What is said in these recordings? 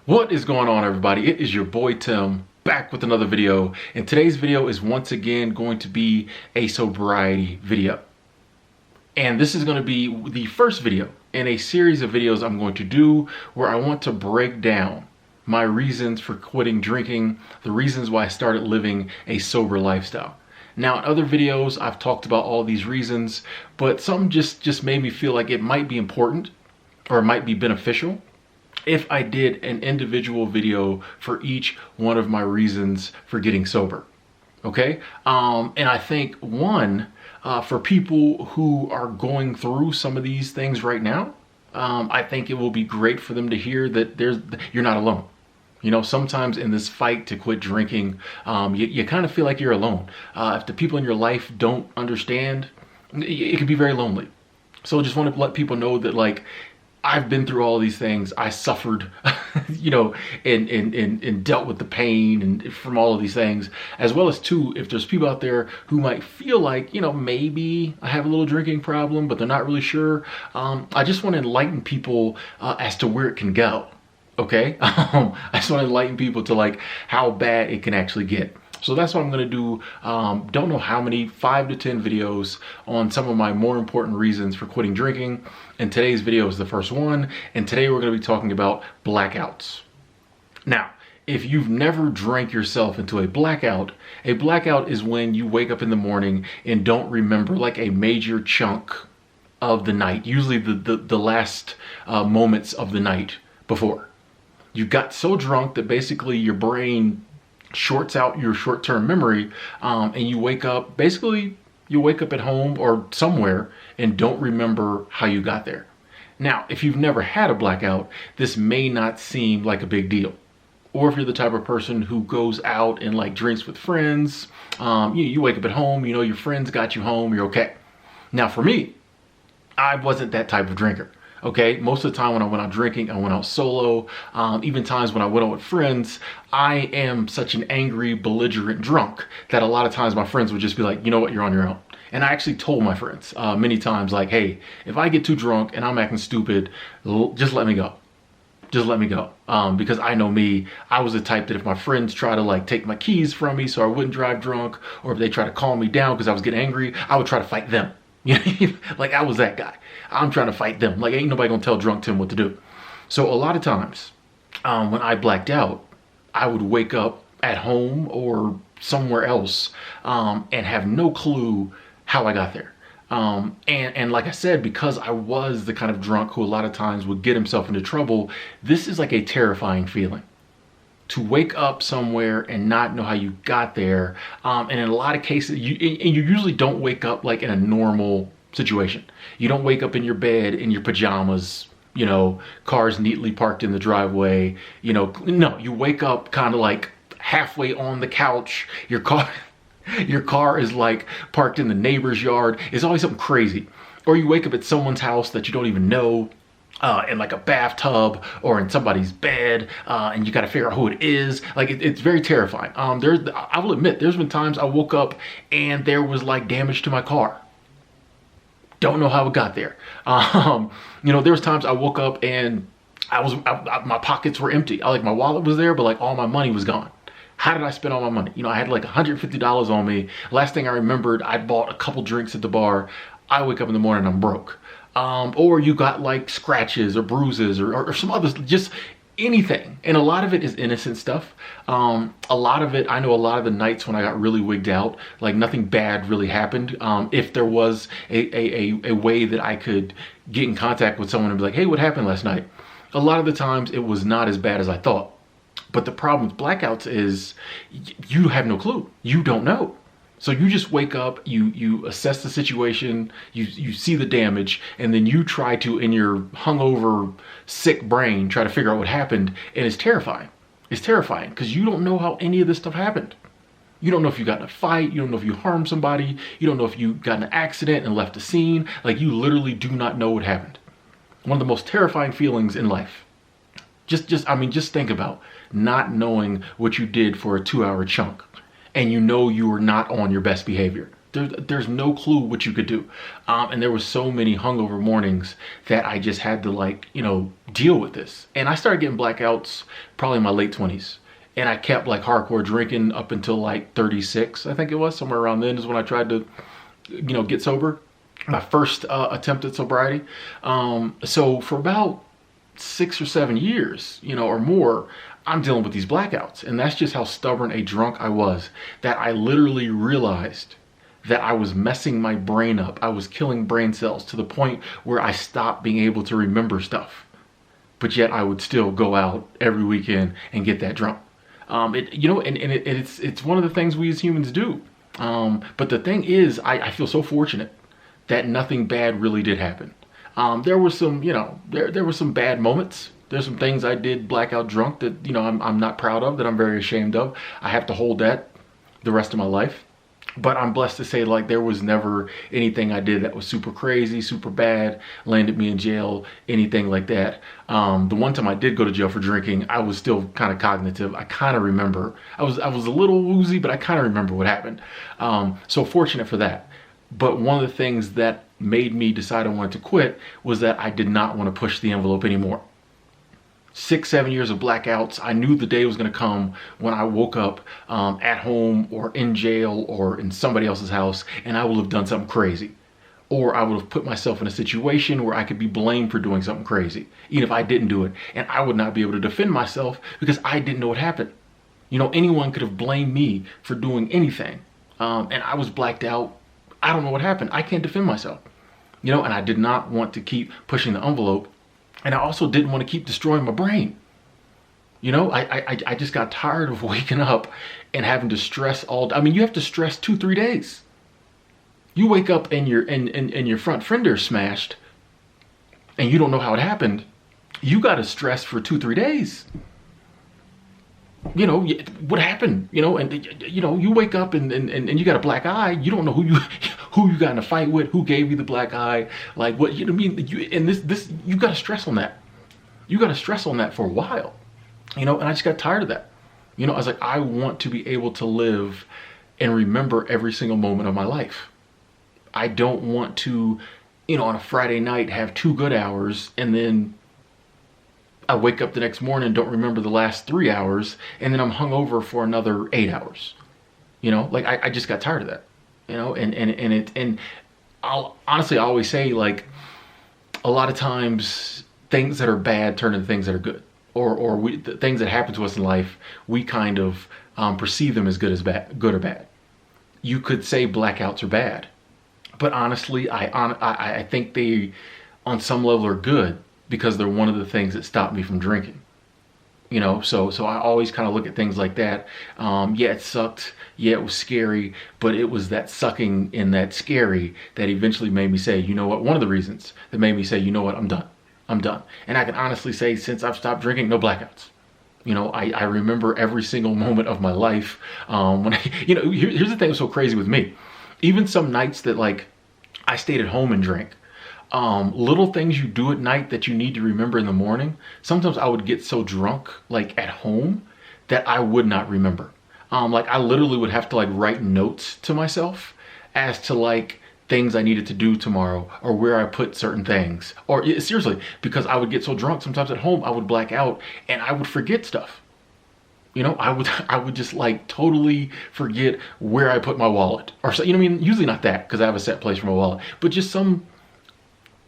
What is going on, everybody? It is your boy Tim back with another video, and today's video is once again going to be a sobriety video. And this is going to be the first video in a series of videos I'm going to do where I want to break down my reasons for quitting drinking, the reasons why I started living a sober lifestyle. Now, in other videos, I've talked about all these reasons, but some just made me feel like it might be important or it might be beneficial if I did an individual video for each one of my reasons for getting sober. Okay? And I think for people who are going through some of these things right now, I think it will be great for them to hear that you're not alone. You know, sometimes in this fight to quit drinking, you kind of feel like you're alone. If the people in your life don't understand, it can be very lonely. So I just want to let people know that, like, I've been through all these things. I suffered, you know, and dealt with the pain and from all of these things, as well as too, if there's people out there who might feel like, you know, maybe I have a little drinking problem, but they're not really sure. I just want to enlighten people as to where it can go. Okay. I just want to enlighten people to like how bad it can actually get. So that's what I'm going to do. Don't know how many, 5 to 10 videos on some of my more important reasons for quitting drinking. And today's video is the first one. And today we're going to be talking about blackouts. Now, if you've never drank yourself into a blackout is when you wake up in the morning and don't remember like a major chunk of the night, usually the last moments of the night before. You got so drunk that basically your brain shorts out your short-term memory, and you wake up at home or somewhere and don't remember how you got there. Now, if you've never had a blackout, this may not seem like a big deal. Or if you're the type of person who goes out and like drinks with friends, you wake up at home, you know, your friends got you home, you're okay. Now for me, I wasn't that type of drinker. Okay, most of the time when I went out drinking, I went out solo. Even times when I went out with friends, I am such an angry, belligerent drunk that a lot of times my friends would just be like, you know what, you're on your own. And I actually told my friends many times, like, hey, if I get too drunk and I'm acting stupid, just let me go. Just let me go. Because I know me, I was the type that if my friends try to like take my keys from me so I wouldn't drive drunk, or if they try to calm me down because I was getting angry, I would try to fight them. You know, like I was that guy. I'm trying to fight them. Like, ain't nobody gonna tell drunk Tim what to do. So a lot of times when I blacked out, I would wake up at home or somewhere else and have no clue how I got there. And like I said, because I was the kind of drunk who a lot of times would get himself into trouble, this is like a terrifying feeling. To wake up somewhere and not know how you got there. And in a lot of cases, you usually don't wake up like in a normal situation. You don't wake up in your bed in your pajamas, you know, cars neatly parked in the driveway, you know. No, you wake up kind of like halfway on the couch. Your car is like parked in the neighbor's yard. It's always something crazy. Or you wake up at someone's house that you don't even know, in like a bathtub or in somebody's bed, and you got to figure out who it is. Like it's very terrifying. I will admit, there's been times I woke up and there was like damage to my car. Don't know how it got there. You know, there was times I woke up and my pockets were empty. Like my wallet was there, but like all my money was gone. How did I spend all my money? You know, I had like $150 on me. Last thing I remembered, I bought a couple drinks at the bar. I wake up in the morning, I'm broke. Or you got like scratches or bruises or some others, just anything. And a lot of it is innocent stuff. A lot of it, I know a lot of the nights when I got really wigged out, like nothing bad really happened. If there was a way that I could get in contact with someone and be like, hey, what happened last night? A lot of the times it was not as bad as I thought. But the problem with blackouts is you have no clue. You don't know. So you just wake up, you assess the situation, you see the damage, and then you try to, in your hungover, sick brain, try to figure out what happened, and it's terrifying. It's terrifying because you don't know how any of this stuff happened. You don't know if you got in a fight, you don't know if you harmed somebody, you don't know if you got in an accident and left the scene. Like, you literally do not know what happened. One of the most terrifying feelings in life. Just think about not knowing what you did for a 2-hour chunk. And you know you were not on your best behavior. There's no clue what you could do. And there was so many hungover mornings that I just had to, like, deal with this. And I started getting blackouts probably in my late 20s. And I kept like hardcore drinking up until like 36, I think it was. Somewhere around then is when I tried to, get sober. My first attempt at sobriety. So for about 6 or 7 years, or more, I'm dealing with these blackouts. And that's just how stubborn a drunk I was, that I literally realized that I was messing my brain up. I was killing brain cells to the point where I stopped being able to remember stuff. But yet I would still go out every weekend and get that drunk. It's one of the things we as humans do. But the thing is, I feel so fortunate that nothing bad really did happen. There were some, there were some bad moments. There's some things I did blackout drunk that, I'm not proud of, that I'm very ashamed of. I have to hold that the rest of my life. But I'm blessed to say, like, there was never anything I did that was super crazy, super bad, landed me in jail, anything like that. The one time I did go to jail for drinking, I was still kind of cognitive. I kind of remember. I was a little woozy, but I kind of remember what happened. So fortunate for that. But one of the things that made me decide I wanted to quit was that I did not want to push the envelope anymore. 6, 7 years of blackouts. I knew the day was going to come when I woke up at home or in jail or in somebody else's house, and I would have done something crazy. Or I would have put myself in a situation where I could be blamed for doing something crazy, even if I didn't do it. And I would not be able to defend myself because I didn't know what happened. Anyone could have blamed me for doing anything. And I was blacked out. I don't know what happened. I can't defend myself. And I did not want to keep pushing the envelope. And I also didn't want to keep destroying my brain. I just got tired of waking up and having to stress all day. I mean, you have to stress 2-3 days. You wake up and your front fender is smashed and you don't know how it happened. You got to stress for 2-3 days. What happened? You wake up and you got a black eye. You don't know who you got in a fight with, who gave you the black eye, like what I mean. This you got to stress on that. You got to stress on that for a while, and I just got tired of that. I was like, I want to be able to live and remember every single moment of my life. I don't want to, on a Friday night have 2 good hours and then I wake up the next morning, don't remember the last 3 hours, and then I'm hungover for another 8 hours. I just got tired of that. And I'll honestly, I always say, like, a lot of times things that are bad turn into things that are good, or the things that happen to us in life, we kind of perceive them as good or bad. You could say blackouts are bad, but honestly, I think they, on some level, are good because they're one of the things that stopped me from drinking. So I always kind of look at things like that. Yeah, it sucked. Yeah, it was scary, but it was that sucking and that scary that eventually made me say, you know what? One of the reasons that made me say, you know what? I'm done. I'm done. And I can honestly say, since I've stopped drinking, no blackouts. I remember every single moment of my life. Here's the thing that's so crazy with me. Even some nights that, like, I stayed at home and drank. Little things you do at night that you need to remember in the morning. Sometimes I would get so drunk, like at home, that I would not remember. Like I literally would have to like write notes to myself as to like things I needed to do tomorrow or where I put certain things. Or seriously, because I would get so drunk, sometimes at home I would black out and I would forget stuff. I would just like totally forget where I put my wallet or so, usually not that because I have a set place for my wallet, but just some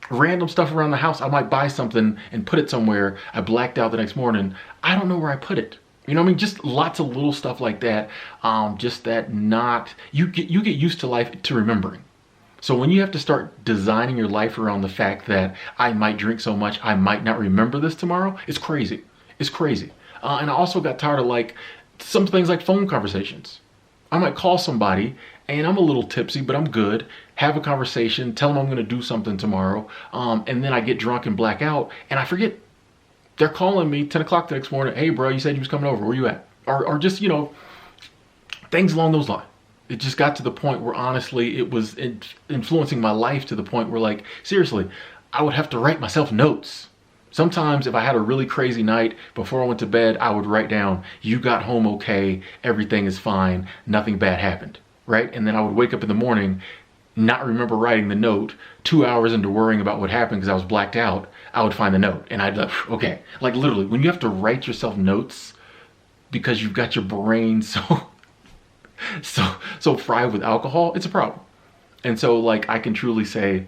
random stuff around the house. I might buy something and put it somewhere. I blacked out the next morning. I don't know where I put it. Just lots of little stuff like that. Just that you get used to life, to remembering. So when you have to start designing your life around the fact that I might drink so much, I might not remember this tomorrow, it's crazy. It's crazy. And I also got tired of like some things like phone conversations. I might call somebody and I'm a little tipsy, but I'm good. Have a conversation, tell them I'm going to do something tomorrow. And then I get drunk and black out and I forget. They're calling me 10 o'clock the next morning. Hey bro, you said you was coming over. Where you at? Or just, things along those lines. It just got to the point where honestly, it was influencing my life to the point where like, seriously, I would have to write myself notes. Sometimes if I had a really crazy night before I went to bed, I would write down, you got home okay, everything is fine, nothing bad happened, right? And then I would wake up in the morning, not remember writing the note. 2 hours into worrying about what happened because I was blacked out, I would find the note and I'd like, okay. Like literally, when you have to write yourself notes because you've got your brain so fried with alcohol, it's a problem. And so like I can truly say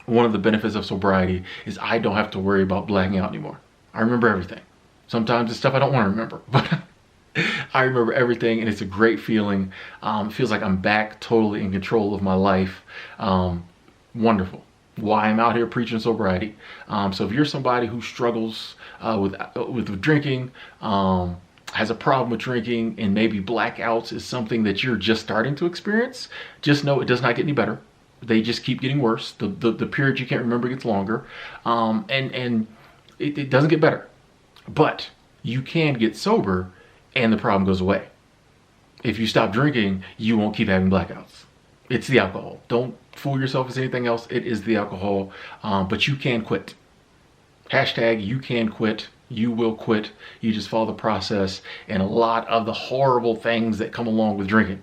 one of the benefits of sobriety is I don't have to worry about blacking out anymore. I remember everything. Sometimes it's stuff I don't want to remember, but I remember everything, and it's a great feeling. It feels like I'm back totally in control of my life. Wonderful. Why I'm out here preaching sobriety. So if you're somebody who struggles with drinking, has a problem with drinking, and maybe blackouts is something that you're just starting to experience, just know it does not get any better. They just keep getting worse. The period you can't remember gets longer, and it doesn't get better. But you can get sober and the problem goes away. If you stop drinking, you won't keep having blackouts. It's the alcohol. Don't fool yourself as anything else. It is the alcohol, but you can quit. Hashtag you can quit. You will quit. You just follow the process, and a lot of the horrible things that come along with drinking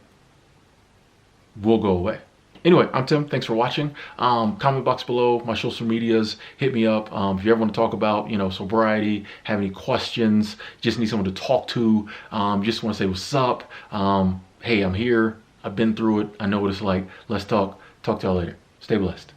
will go away. Anyway, I'm Tim. Thanks for watching. Comment box below, my social medias. Hit me up if you ever want to talk about, sobriety, have any questions, just need someone to talk to, just want to say what's up. Hey, I'm here. I've been through it. I know what it's like. Let's talk. Talk to y'all later. Stay blessed.